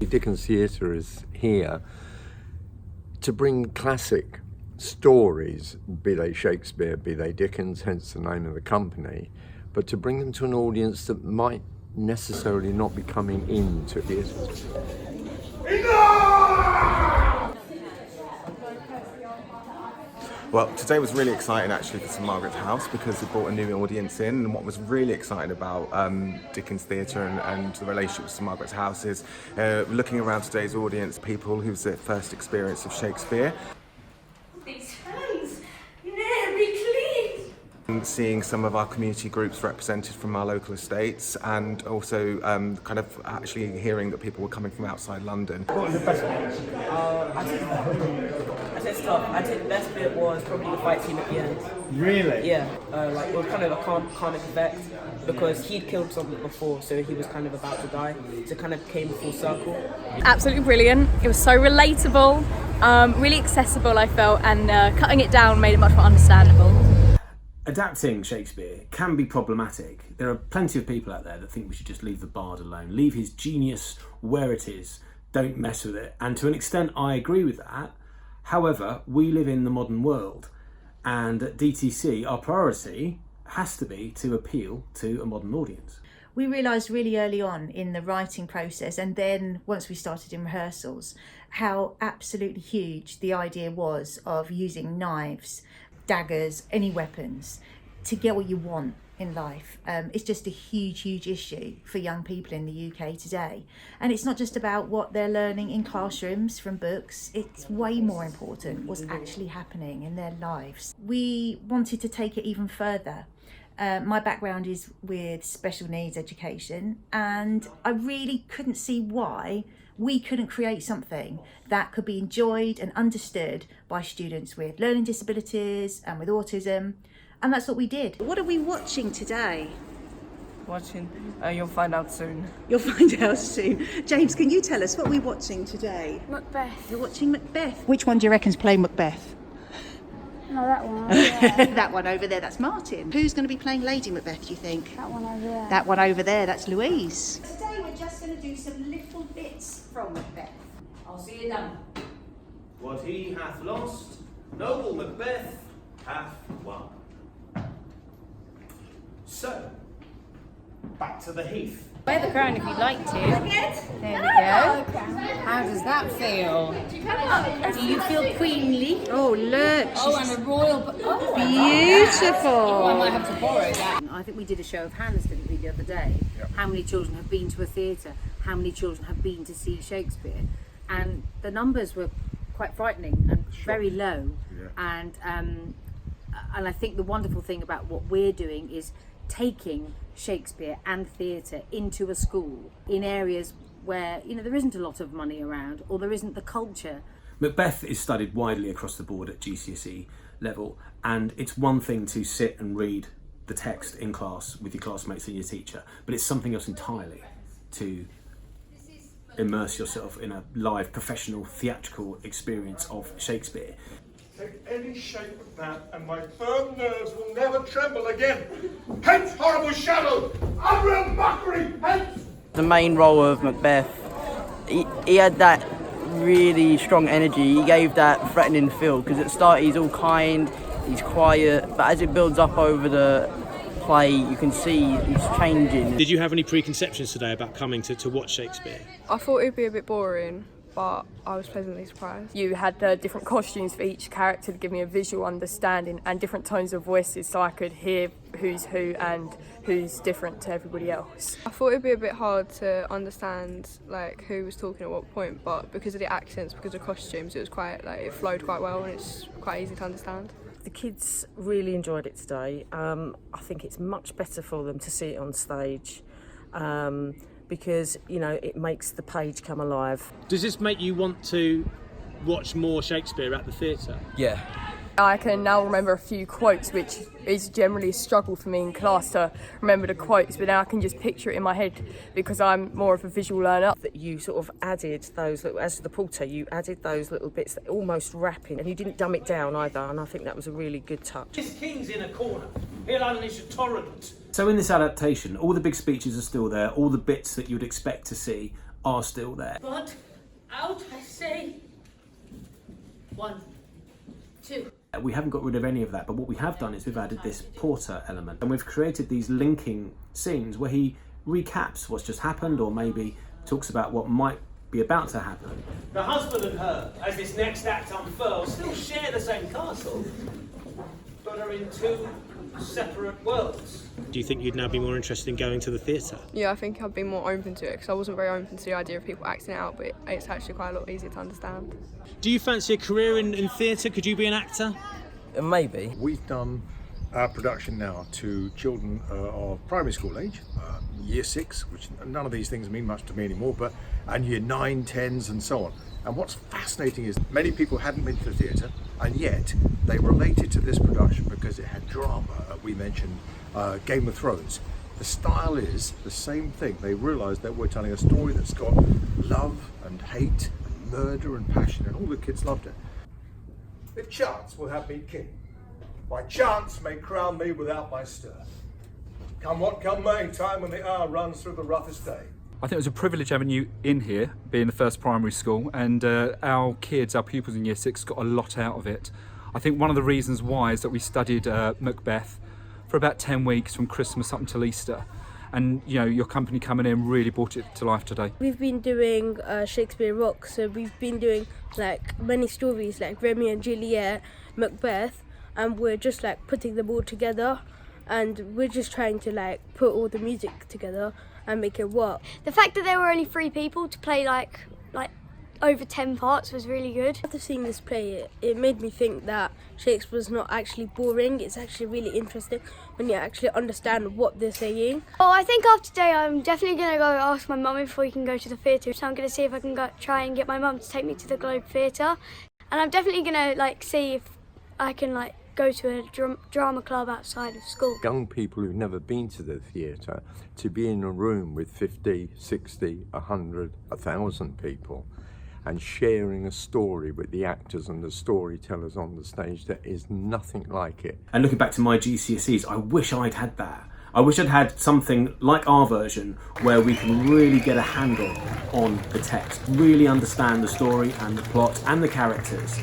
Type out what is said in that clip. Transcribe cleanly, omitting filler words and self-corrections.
Dickens Theatre is here to bring classic stories, be they Shakespeare, be they Dickens, hence the name of the company, but to bring them to an audience that might necessarily not be coming into theatres. Well, today was really exciting actually for St Margaret's House because it brought a new audience in, and what was really exciting about Dickens Theatre and the relationship with St Margaret's House is looking around today's audience, people whose their first experience of Shakespeare. These hands, nearly clean. And seeing some of our community groups represented from our local estates, and also kind of actually hearing that people were coming from outside London. What was the best bit? It's tough. I'd say the best bit was probably the fight scene at the end. Really? Yeah, like it was kind of a karmic effect because he'd killed someone before, so he was kind of about to die. So it kind of came full circle. Absolutely brilliant. It was so relatable, really accessible I felt, and cutting it down made it much more understandable. Adapting Shakespeare can be problematic. There are plenty of people out there that think we should just leave the bard alone, leave his genius where it is, don't mess with it. And to an extent I agree with that. However, we live in the modern world, and at DTC our priority has to be to appeal to a modern audience. We realised really early on in the writing process, and then once we started in rehearsals, how absolutely huge the idea was of using knives, daggers, any weapons to get what you want in life. It's just a huge issue for young people in the UK today, and it's not just about what they're learning in classrooms from books. It's way more important what's actually happening in their lives. We wanted to take it even further. My background is with special needs education, and I really couldn't see why we couldn't create something that could be enjoyed and understood by students with learning disabilities and with autism. And that's what we did. What are we watching today? You'll find out soon. You'll find out soon. James, can you tell us what we're watching today? Macbeth. You're watching Macbeth. Which one do you reckon's playing Macbeth? No, that one. Yeah. That one over there, that's Martin. Who's going to be playing Lady Macbeth, do you think? That one over there. That one over there, that's Louise. Today we're just going to do some little bits from Macbeth. I'll see you done. What he hath lost, noble Macbeth hath won. So, back to the heath. Wear the crown if you'd like to. There we go. How does that feel? Do you feel queenly? Oh, look. Oh, and a royal... Beautiful. Oh, I might have to borrow that. I think we did a show of hands, didn't we, the other day? Yep. How many children have been to a theatre? How many children have been to see Shakespeare? And the numbers were quite frightening and very low. Yeah. And I think the wonderful thing about what we're doing is taking Shakespeare and theatre into a school in areas where there isn't a lot of money around, or there isn't the culture. Macbeth is studied widely across the board at GCSE level, and it's one thing to sit and read the text in class with your classmates and your teacher, but it's something else entirely to immerse yourself in a live, professional, theatrical experience of Shakespeare. Take any shape of that, and my firm nerves will never tremble again. Hence, horrible shadow! Unreal mockery! Hence! The main role of Macbeth, he had that really strong energy. He gave that threatening feel, because at the start he's all kind, he's quiet, but as it builds up over the play, you can see he's changing. Did you have any preconceptions today about coming to watch Shakespeare? I thought it would be a bit boring, but I was pleasantly surprised. You had different costumes for each character to give me a visual understanding and different tones of voices, so I could hear who's who and who's different to everybody else. I thought it'd be a bit hard to understand who was talking at what point, but because of the accents, because of costumes, it was quite it flowed quite well and it's quite easy to understand. The kids really enjoyed it today. I think it's much better for them to see it on stage. Because it makes the page come alive. Does this make you want to watch more Shakespeare at the theatre? Yeah. I can now remember a few quotes, which is generally a struggle for me in class to remember the quotes, but now I can just picture it in my head because I'm more of a visual learner. That you sort of added those little, as the porter, you added those little bits that almost rapping, and you didn't dumb it down either, and I think that was a really good touch. This king's in a corner. He'll unleash a torrent. So in this adaptation, all the big speeches are still there, all the bits that you'd expect to see are still there. But out, I say. 1, 2. We haven't got rid of any of that, but what we have done is we've added this porter element, and we've created these linking scenes where he recaps what's just happened, or maybe talks about what might be about to happen. The husband and her, as this next act unfurls, still share the same castle, but are in 2 separate worlds. Do you think you'd now be more interested in going to the theatre? Yeah, I think I'd be more open to it because I wasn't very open to the idea of people acting it out, but it's actually quite a lot easier to understand. Do you fancy a career in theatre? Could you be an actor? Maybe. We've done our production now to children of primary school age, year 6, which none of these things mean much to me anymore, and year 9, 10s and so on. And what's fascinating is many people hadn't been to the theatre, and yet they related to this production because it had drama. We mentioned Game of Thrones. The style is the same thing. They realised that we're telling a story that's got love and hate and murder and passion, and all the kids loved it. If chance will have me king, my chance may crown me without my stir. Come what come may, time when the hour runs through the roughest day. I think it was a privilege having you in here, being the first primary school, and our kids, our pupils in year 6 got a lot out of it. I think one of the reasons why is that we studied Macbeth for about 10 weeks from Christmas up until Easter. And you know, your company coming in really brought it to life today. We've been doing Shakespeare Rock, so we've been doing like many stories like Romeo and Juliet, Macbeth, and we're just like putting them all together, and we're just trying to like put all the music together and make it work. The fact that there were only 3 people to play like over 10 parts was really good. After seeing this play, it made me think that Shakespeare's not actually boring. It's actually really interesting when you actually understand what they're saying. Well, I think after today I'm definitely going to go ask my mum if we can go to the theatre. So I'm going to see if I can try and get my mum to take me to the Globe Theatre. And I'm definitely going to see if I can go to a drama club outside of school. Young people who've never been to the theatre, to be in a room with 50, 60, 100, 1,000 people and sharing a story with the actors and the storytellers on the stage, there is nothing like it. And looking back to my GCSEs, I wish I'd had that. I wish I'd had something like our version where we can really get a handle on the text, really understand the story and the plot and the characters.